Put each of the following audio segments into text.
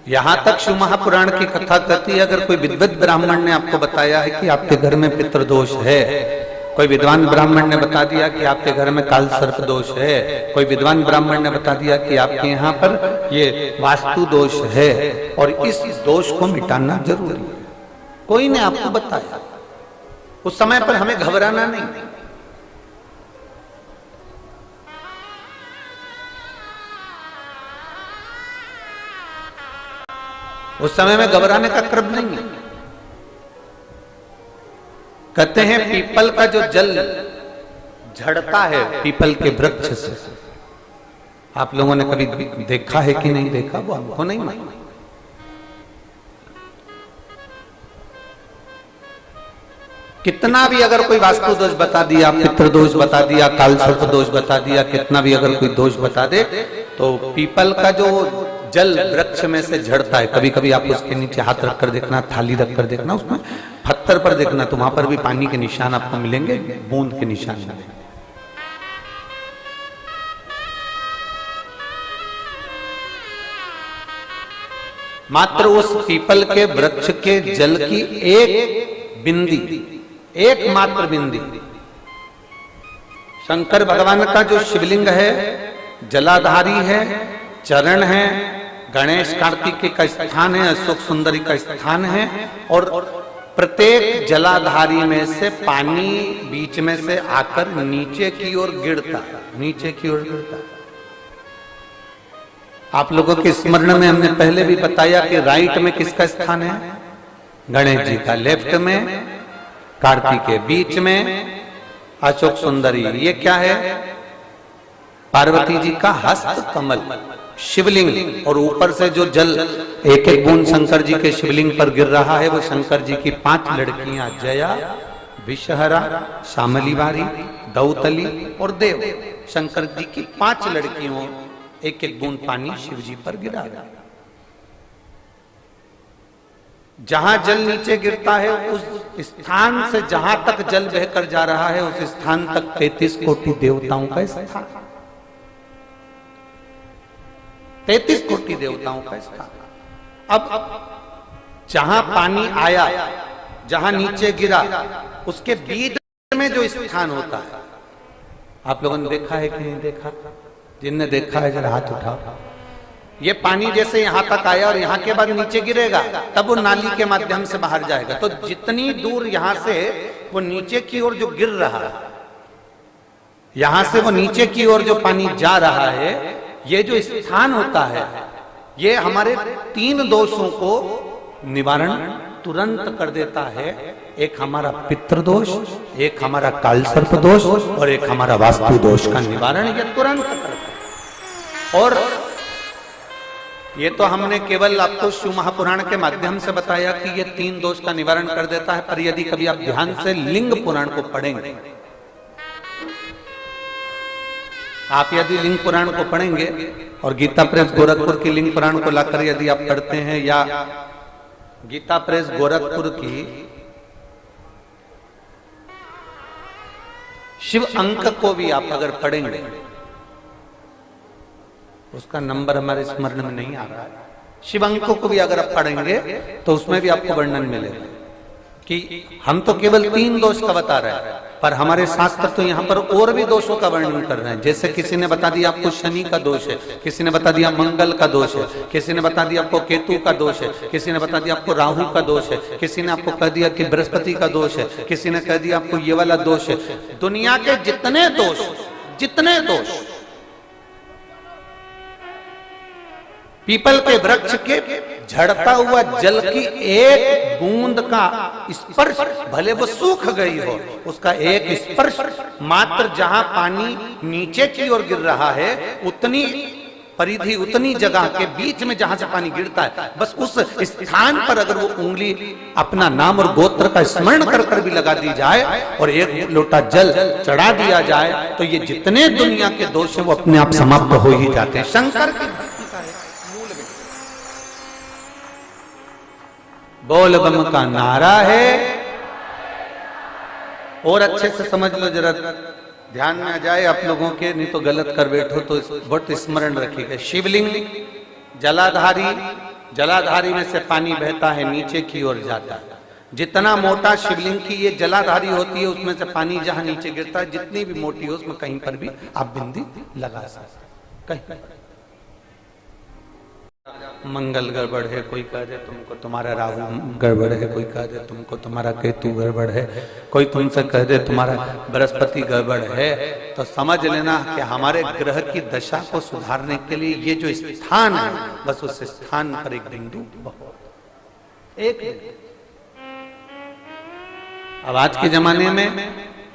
यहां तक शिव महापुराण की कथा कहती है, अगर कोई विद्वत ब्राह्मण ने आपको बताया है कि आपके घर में पितृदोष है, कोई विद्वान ब्राह्मण ने बता दिया कि आपके घर में काल सर्प दोष है, कोई विद्वान ब्राह्मण ने बता दिया कि आपके यहाँ पर ये वास्तु दोष है और इस दोष को मिटाना जरूरी है, कोई ने आपको बताया, उस समय पर हमें घबराना नहीं। उस समय में घबराने का क्रम नहीं है। कहते हैं पीपल का जो जल झड़ता है पीपल के वृक्ष से, आप लोगों ने कभी देखा है कि नहीं देखा, वो हमको नहीं मालूम। कितना भी अगर कोई वास्तु दोष बता दिया, पितृदोष बता दिया, काल सर्प दोष बता दिया, कितना भी अगर कोई दोष बता दे, तो पीपल का जो जल वृक्ष में से झड़ता है, कभी कभी आप उसके नीचे हाथ रखकर देखना, थाली रखकर देखना, उसमें पत्थर पर देखना, तो वहां पर भी पानी के निशान आपको मिलेंगे, बूंद के निशान मिलेंगे। मात्र उस पीपल के वृक्ष के जल की एक बिंदी, एकमात्र बिंदी, शंकर भगवान का जो शिवलिंग है जलाधारी है, चरण है, गणेश कार्तिकेय का स्थान है, अशोक सुंदरी का स्थान है, और प्रत्येक जलाधारी में से पानी बीच में से आकर नीचे की ओर गिरता है, नीचे की ओर गिरता है। आप लोगों के स्मरण में हमने पहले भी बताया कि राइट में किसका स्थान है, गणेश जी का, लेफ्ट में कार्तिकेय, बीच में अशोक सुंदरी, ये क्या है, पार्वती जी का हस्त कमल शिवलिंग, और ऊपर से जो जल एक एक बूंद शंकर जी के शिवलिंग पर गिर रहा है वो शंकर जी की 5 लड़कियां, जया, विषहरा, शामलीवारी, दौतली और देव, शंकर जी की 5 लड़कियों, एक एक बूंद पानी शिव जी पर गिरा रहा है। जहां जल नीचे गिरता है उस स्थान से जहां तक जल बहकर जा रहा है उस स्थान तक 33 कोटि देवताओं का स्थान, 33 कोटि देवताओं का स्थान। अब जहां पानी आया, जहां नीचे गिरा, उसके बीच में जो स्थान होता है, आप लोगों ने देखा है कि नहीं देखा? जिनने देखा है जरा हाथ उठाओ। ये पानी जैसे यहां तक आया और यहां के बाद नीचे गिरेगा, तब वो नाली के माध्यम से बाहर जाएगा, तो जितनी दूर यहां से वो नीचे की ओर जो गिर रहा है, यहां से वो नीचे की ओर जो पानी जा रहा है, ये जो स्थान होता है, ये हमारे 3 दोषों को निवारण तुरंत कर देता है। एक हमारा पितृदोष, एक हमारा काल सर्प दोष और एक हमारा वास्तु दोष का निवारण ये तुरंत करता है। और ये तो हमने केवल आपको शिव महापुराण के माध्यम से बताया कि ये 3 दोष का निवारण कर देता है, पर यदि कभी आप ध्यान से लिंग पुराण को पढ़ेंगे, आप यदि लिंग पुराण को पढ़ेंगे और गीता प्रेस गोरखपुर की लिंग पुराण को लाकर यदि आप पढ़ते हैं, या गीता प्रेस गोरखपुर की शिव अंक को भी आप अगर पढ़ेंगे, उसका नंबर हमारे स्मरण में नहीं आ रहा है, शिव अंक को भी अगर आप पढ़ेंगे तो उसमें भी आपको वर्णन मिलेगा कि हम तो केवल 3 दोष का बता रहे हैं, पर हमारे शास्त्र तो यहाँ पर और भी दोषों का वर्णन कर रहे हैं। जैसे किसी ने बता दिया आपको शनि का दोष है, किसी ने बता दिया मंगल का दोष है, किसी ने बता दिया आपको केतु का दोष है, किसी ने बता दिया आपको राहु का दोष है, किसी ने आपको कह दिया कि बृहस्पति का दोष है, किसी ने कह दिया आपको ये वाला दोष है। दुनिया के जितने दोष पीपल के वृक्ष के झड़ता हुआ जल की एक बूंद का स्पर्श, भले वो सूख गई हो, उसका एक स्पर्श मात्र जहां पानी नीचे की ओर गिर रहा है, उतनी परिधि, उतनी जगह के बीच में जहां से पानी गिरता है, बस उस स्थान पर अगर वो उंगली अपना नाम और गोत्र का स्मरण कर कर भी लगा दी जाए और एक लोटा जल चढ़ा दिया जाए, तो ये जितने दुनिया के दोष हैं वो अपने आप समाप्त हो ही जाते हैं। शंकर की बोल बम का नारा है। और अच्छे से समझ लो, जरा ध्यान में आ जाए आप लोगों के, नहीं तो गलत कर बैठो तो बहुत स्मरण रखिएगा। शिवलिंग, जलाधारी, जलाधारी में से पानी बहता है, नीचे की ओर जाता है। जितना मोटा शिवलिंग की ये जलाधारी होती है, उसमें से पानी जहां नीचे गिरता है, जितनी भी मोटी हो, उसमें कहीं पर भी आप बिंदी लगा सकते। कहीं मंगल गड़बड़ है, कोई कह दे तुमको तुम्हारा राहु गड़बड़ है, कोई कह दे तुमको तुम्हारा केतु गड़बड़ है, कोई तुमसे कह दे तुम्हारा बृहस्पति गड़बड़ है, तो समझ लेना कि हमारे ग्रह की दशा को सुधारने के लिए ये जो स्थान है, बस उस स्थान पर एक बिंदु बहुत एक। अब आज के जमाने में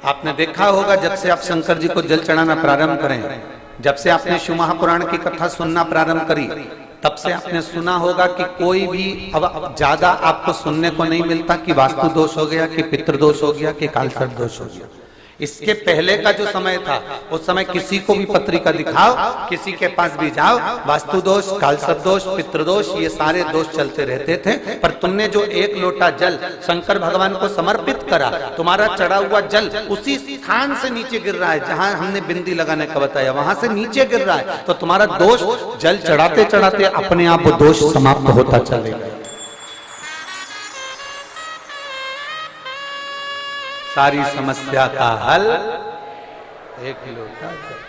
आपने देखा होगा, जब से आप शंकर जी को जल चढ़ाना प्रारंभ करें, जब से आपने शिव महापुराण की कथा सुनना प्रारंभ करी, तब से आपने सुना होगा कि कोई भी अब ज्यादा आपको सुनने को नहीं मिलता कि वास्तु दोष हो गया, कि पितृ दोष हो गया, कि कालसर्प दोष हो गया। इसके पहले का जो समय था, उस समय किसी को भी पत्रिका दिखाओ, किसी के पास भी जाओ, वास्तु दोष, कालसर्प दोष, पितृदोष, ये सारे दोष चलते रहते थे। पर तुमने जो एक लोटा जल शंकर भगवान को समर्पित करा, तुम्हारा चढ़ा हुआ जल उसी स्थान से नीचे गिर रहा है जहां हमने बिंदी लगाने का बताया, वहां से नीचे गिर रहा है, तो तुम्हारा दोष जल चढ़ाते चढ़ाते अपने आप वो दोष समाप्त होता चलेगा। सारी समस्या का हल एक लोटा जल।